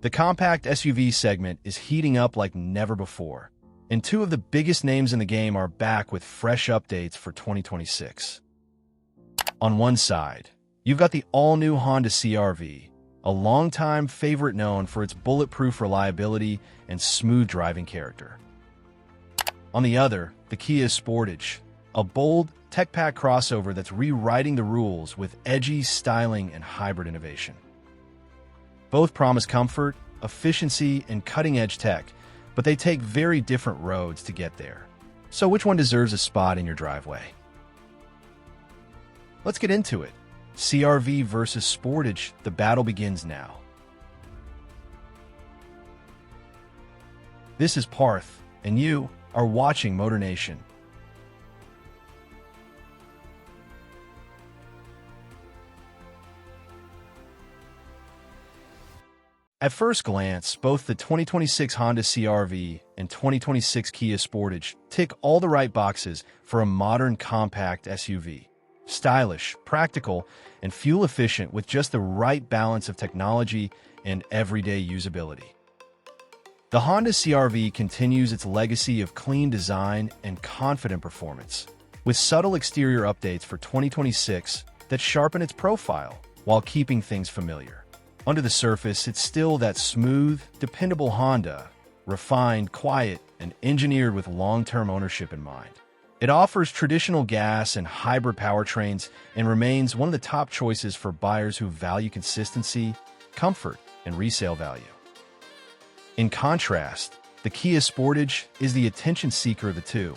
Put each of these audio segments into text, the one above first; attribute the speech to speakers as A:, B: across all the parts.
A: The compact SUV segment is heating up like never before, and two of the biggest names in the game are back with fresh updates for 2026. On one side, you've got the all-new Honda CR-V, a longtime favorite known for its bulletproof reliability and smooth driving character. On the other, the Kia Sportage, a bold, tech-packed crossover that's rewriting the rules with edgy styling and hybrid innovation. Both promise comfort, efficiency, and cutting-edge tech, but they take very different roads to get there. So which one deserves a spot in your driveway? Let's get into it. CR-V versus Sportage, the battle begins now. This is Parth, and you are watching MotorNation. At first glance, both the 2026 Honda CR-V and 2026 Kia Sportage tick all the right boxes for a modern compact SUV. Stylish, practical, and fuel-efficient with just the right balance of technology and everyday usability. The Honda CR-V continues its legacy of clean design and confident performance, with subtle exterior updates for 2026 that sharpen its profile while keeping things familiar. Under the surface, it's still that smooth, dependable Honda, refined, quiet, and engineered with long-term ownership in mind. It offers traditional gas and hybrid powertrains and remains one of the top choices for buyers who value consistency, comfort, and resale value. In contrast, the Kia Sportage is the attention seeker of the two.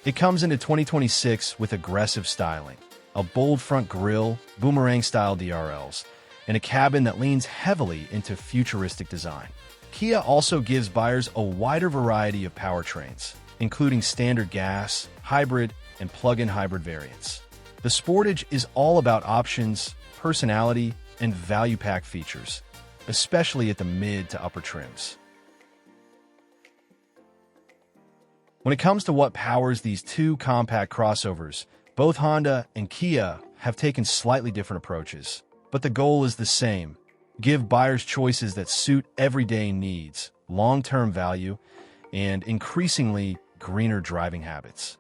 A: It comes into 2026 with aggressive styling, a bold front grille, boomerang-style DRLs, and a cabin that leans heavily into futuristic design. Kia also gives buyers a wider variety of powertrains, including standard gas, hybrid, and plug-in hybrid variants. The Sportage is all about options, personality, and value-packed features, especially at the mid to upper trims. When it comes to what powers these two compact crossovers, both Honda and Kia have taken slightly different approaches. But the goal is the same: give buyers choices that suit everyday needs, long-term value, and increasingly greener driving habits.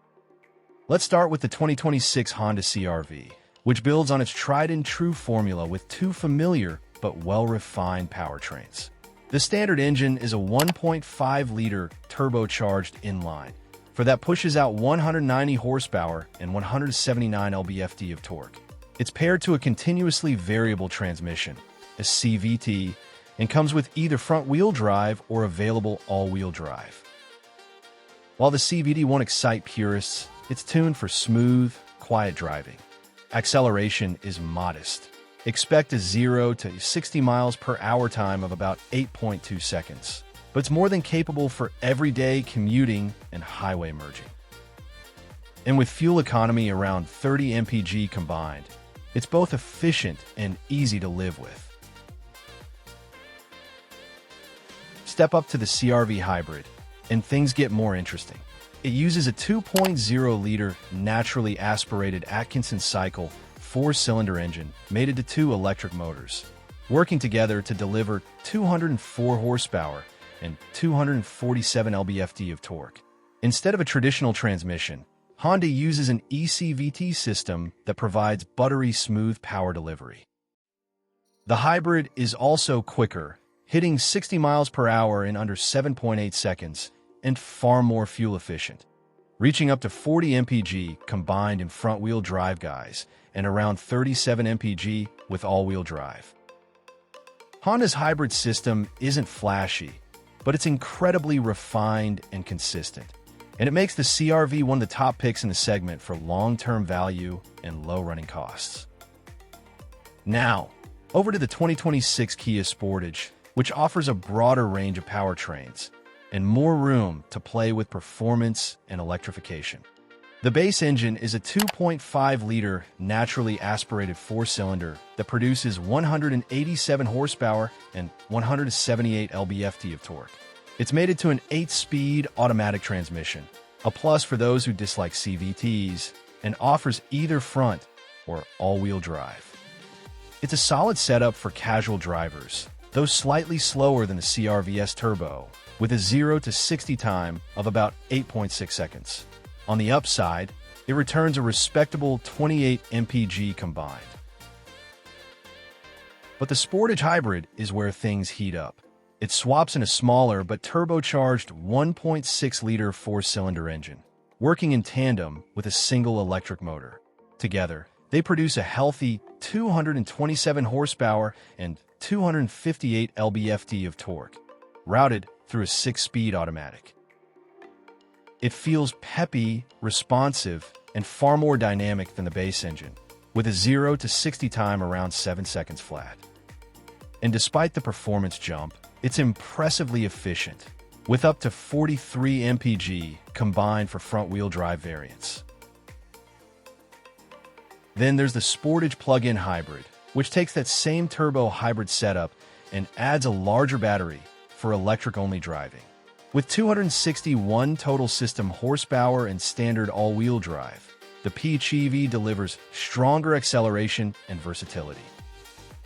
A: Let's start with the 2026 Honda CR-V, which builds on its tried-and-true formula with two familiar but well-refined powertrains. The standard engine is a 1.5-liter turbocharged inline that pushes out 190 horsepower and 179 lb-ft of torque. It's paired to a continuously variable transmission, a CVT, and comes with either front-wheel drive or available all-wheel drive. While the CVT won't excite purists, it's tuned for smooth, quiet driving. Acceleration is modest. Expect a 0 to 60 miles per hour time of about 8.2 seconds, but it's more than capable for everyday commuting and highway merging. And with fuel economy around 30 mpg combined, it's both efficient and easy to live with. Step up to the CR-V Hybrid, and things get more interesting. It uses a 2.0-liter naturally aspirated Atkinson cycle 4-cylinder engine mated to two electric motors, working together to deliver 204 horsepower and 247 lb-ft of torque. Instead of a traditional transmission, Honda uses an eCVT system that provides buttery smooth power delivery. The hybrid is also quicker, hitting 60 miles per hour in under 7.8 seconds, and far more fuel efficient, reaching up to 40 mpg combined in front-wheel drive guys and around 37 mpg with all-wheel drive. Honda's hybrid system isn't flashy, but it's incredibly refined and consistent. And it makes the CR-V one of the top picks in the segment for long-term value and low running costs. Now, over to the 2026 Kia Sportage, which offers a broader range of powertrains and more room to play with performance and electrification. The base engine is a 2.5-liter naturally aspirated 4-cylinder that produces 187 horsepower and 178 lb-ft of torque. It's mated to an 8-speed automatic transmission, a plus for those who dislike CVTs, and offers either front or all-wheel drive. It's a solid setup for casual drivers, though slightly slower than the CR-V Turbo, with a 0 to 60 time of about 8.6 seconds. On the upside, it returns a respectable 28 mpg combined. But the Sportage Hybrid is where things heat up. It swaps in a smaller but turbocharged 1.6-liter four-cylinder engine, working in tandem with a single electric motor. Together, they produce a healthy 227 horsepower and 258 lb-ft of torque, routed through a 6-speed automatic. It feels peppy, responsive, and far more dynamic than the base engine, with a 0 to 60 time around 7 seconds flat. And despite the performance jump, it's impressively efficient, with up to 43 mpg combined for front-wheel drive variants. Then there's the Sportage plug-in hybrid, which takes that same turbo hybrid setup and adds a larger battery for electric-only driving. With 261 total system horsepower and standard all-wheel drive, the PHEV delivers stronger acceleration and versatility.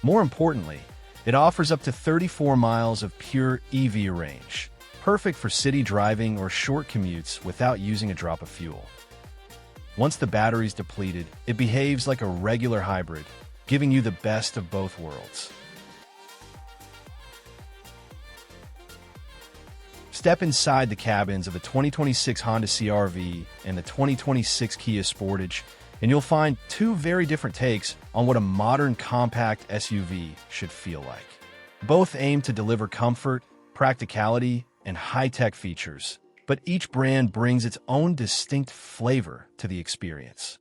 A: More importantly, it offers up to 34 miles of pure EV range, perfect for city driving or short commutes without using a drop of fuel. Once the battery's depleted, it behaves like a regular hybrid, giving you the best of both worlds. Step inside the cabins of the 2026 Honda CR-V and the 2026 Kia Sportage, and you'll find two very different takes on what a modern compact SUV should feel like. Both aim to deliver comfort, practicality, and high-tech features, but each brand brings its own distinct flavor to the experience.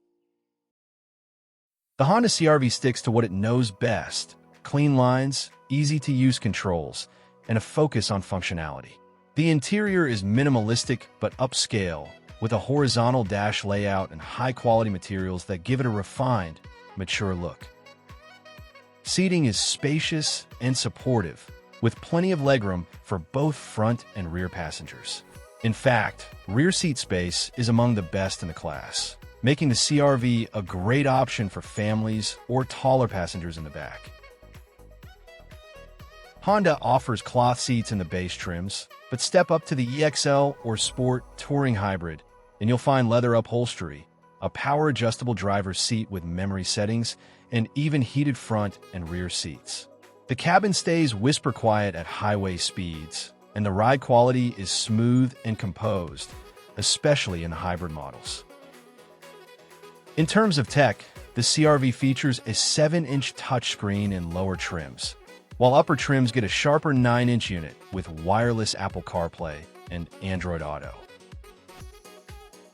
A: The Honda CR-V sticks to what it knows best: clean lines, easy-to-use controls, and a focus on functionality. The interior is minimalistic but upscale, with a horizontal dash layout and high-quality materials that give it a refined, mature look. Seating is spacious and supportive, with plenty of legroom for both front and rear passengers. In fact, rear seat space is among the best in the class, making the CR-V a great option for families or taller passengers in the back. Honda offers cloth seats in the base trims, but step up to the EXL or Sport Touring Hybrid, and you'll find leather upholstery, a power-adjustable driver's seat with memory settings, and even heated front and rear seats. The cabin stays whisper quiet at highway speeds, and the ride quality is smooth and composed, especially in the hybrid models. In terms of tech, the CR-V features a 7-inch touchscreen in lower trims, while upper trims get a sharper 9-inch unit with wireless Apple CarPlay and Android Auto.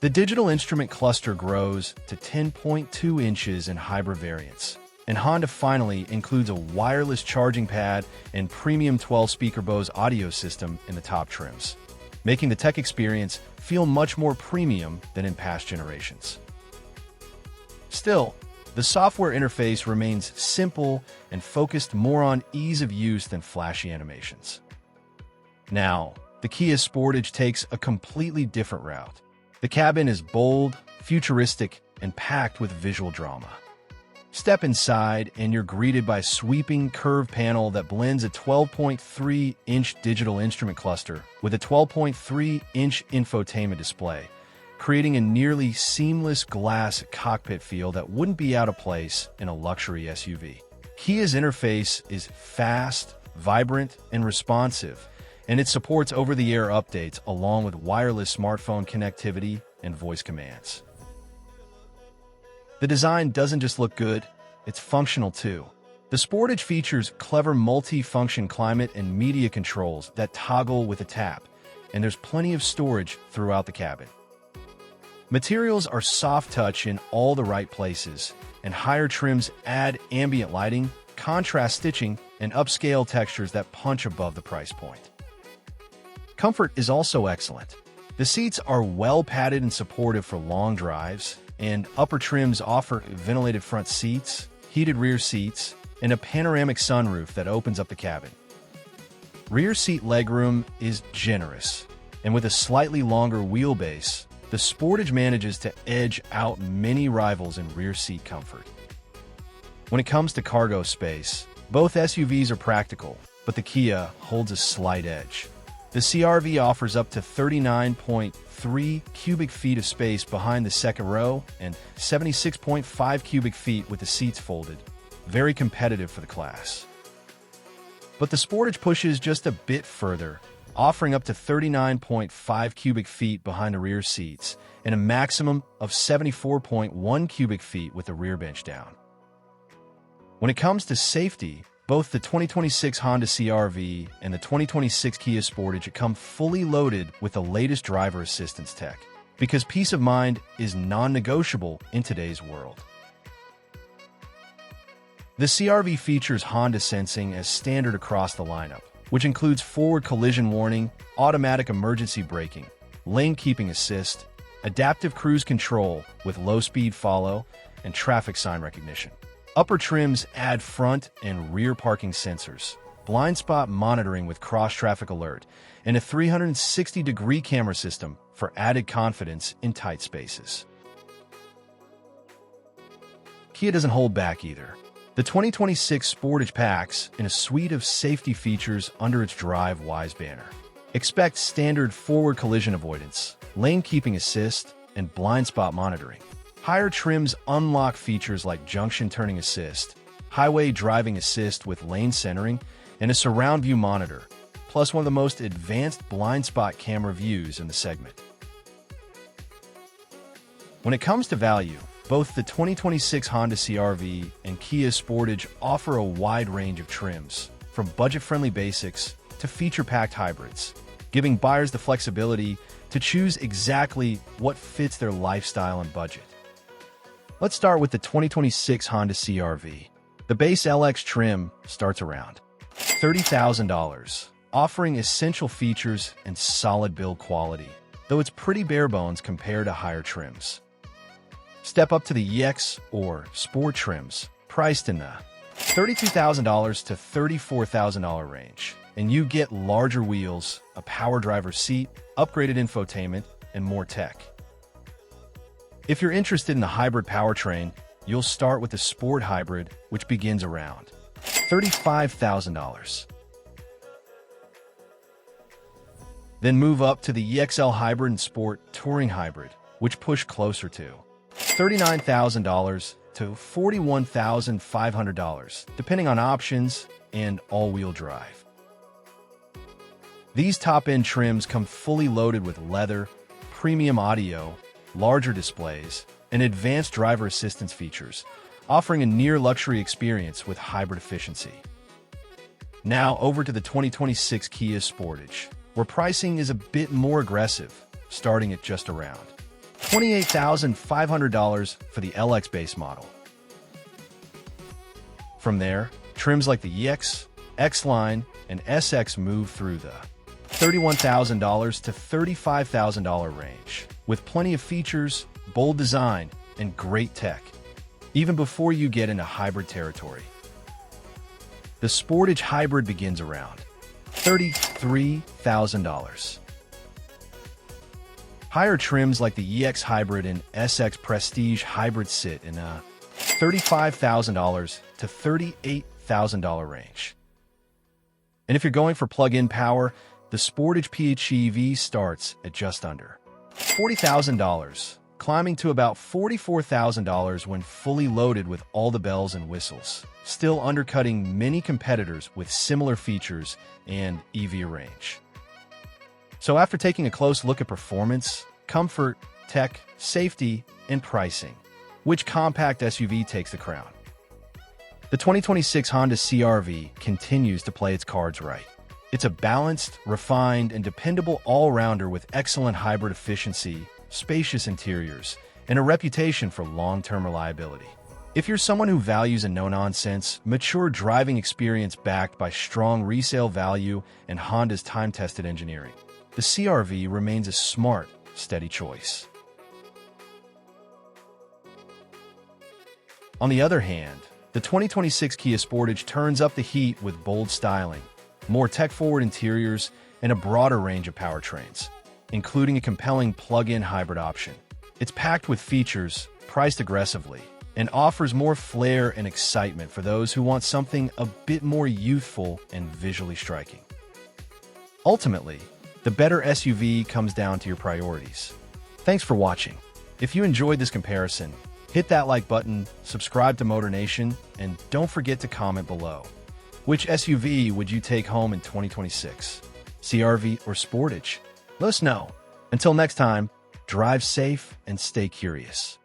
A: The digital instrument cluster grows to 10.2 inches in hybrid variants, and Honda finally includes a wireless charging pad and premium 12-speaker Bose audio system in the top trims, making the tech experience feel much more premium than in past generations. Still, the software interface remains simple and focused more on ease of use than flashy animations. Now, the Kia Sportage takes a completely different route. The cabin is bold, futuristic, and packed with visual drama. Step inside, and you're greeted by a sweeping curved panel that blends a 12.3-inch digital instrument cluster with a 12.3-inch infotainment display, creating a nearly seamless glass cockpit feel that wouldn't be out of place in a luxury SUV. Kia's interface is fast, vibrant, and responsive, and it supports over-the-air updates along with wireless smartphone connectivity and voice commands. The design doesn't just look good, it's functional too. The Sportage features clever multi-function climate and media controls that toggle with a tap, and there's plenty of storage throughout the cabin. Materials are soft touch in all the right places, and higher trims add ambient lighting, contrast stitching, and upscale textures that punch above the price point. Comfort is also excellent. The seats are well padded and supportive for long drives, and upper trims offer ventilated front seats, heated rear seats, and a panoramic sunroof that opens up the cabin. Rear seat legroom is generous, and with a slightly longer wheelbase, the Sportage manages to edge out many rivals in rear seat comfort. When it comes to cargo space, both SUVs are practical, but the Kia holds a slight edge. The CR-V offers up to 39.3 cubic feet of space behind the second row and 76.5 cubic feet with the seats folded. Very competitive for the class. But the Sportage pushes just a bit further, offering up to 39.5 cubic feet behind the rear seats and a maximum of 74.1 cubic feet with the rear bench down. When it comes to safety, both the 2026 Honda CR-V and the 2026 Kia Sportage come fully loaded with the latest driver assistance tech, because peace of mind is non-negotiable in today's world. The CR-V features Honda sensing as standard across the lineup, which includes forward collision warning, automatic emergency braking, lane keeping assist, adaptive cruise control with low-speed follow, and traffic sign recognition. Upper trims add front and rear parking sensors, blind spot monitoring with cross-traffic alert, and a 360-degree camera system for added confidence in tight spaces. Kia doesn't hold back either. The 2026 Sportage packs in a suite of safety features under its Drive Wise banner. Expect standard forward collision avoidance, lane keeping assist, and blind spot monitoring. Higher trims unlock features like junction turning assist, highway driving assist with lane centering, and a surround view monitor, plus one of the most advanced blind spot camera views in the segment. When it comes to value, both the 2026 Honda CR-V and Kia Sportage offer a wide range of trims, from budget-friendly basics to feature-packed hybrids, giving buyers the flexibility to choose exactly what fits their lifestyle and budget. Let's start with the 2026 Honda CR-V. The base LX trim starts around $30,000, offering essential features and solid build quality, though it's pretty bare bones compared to higher trims. Step up to the EX or Sport trims, priced in the $32,000 to $34,000 range, and you get larger wheels, a power driver seat, upgraded infotainment, and more tech. If you're interested in the hybrid powertrain, you'll start with the Sport Hybrid, which begins around $35,000. Then move up to the EXL Hybrid and Sport Touring Hybrid, which push closer to $39,000 to $41,500, depending on options and all-wheel drive. These top-end trims come fully loaded with leather, premium audio, larger displays, and advanced driver assistance features, offering a near-luxury experience with hybrid efficiency. Now over to the 2026 Kia Sportage, where pricing is a bit more aggressive, starting at just around $28,500 for the LX base model. From there, trims like the EX, X-Line, and SX move through the $31,000 to $35,000 range, with plenty of features, bold design, and great tech, even before you get into hybrid territory. The Sportage Hybrid begins around $33,000. Higher trims like the EX Hybrid and SX Prestige Hybrid sit in a $35,000 to $38,000 range. And if you're going for plug-in power, the Sportage PHEV starts at just under $40,000, climbing to about $44,000 when fully loaded with all the bells and whistles, still undercutting many competitors with similar features and EV range. So after taking a close look at performance, comfort, tech, safety, and pricing, which compact SUV takes the crown? The 2026 Honda CR-V continues to play its cards right. It's a balanced, refined, and dependable all-rounder with excellent hybrid efficiency, spacious interiors, and a reputation for long-term reliability. If you're someone who values a no-nonsense, mature driving experience backed by strong resale value and Honda's time-tested engineering, the CR-V remains a smart, steady choice. On the other hand, the 2026 Kia Sportage turns up the heat with bold styling, more tech-forward interiors, and a broader range of powertrains, including a compelling plug-in hybrid option. It's packed with features, priced aggressively, and offers more flair and excitement for those who want something a bit more youthful and visually striking. Ultimately, the better SUV comes down to your priorities. Thanks for watching. If you enjoyed this comparison, hit that like button, subscribe to MotorNation, and don't forget to comment below. Which SUV would you take home in 2026? CR-V or Sportage? Let us know. Until next time, drive safe and stay curious.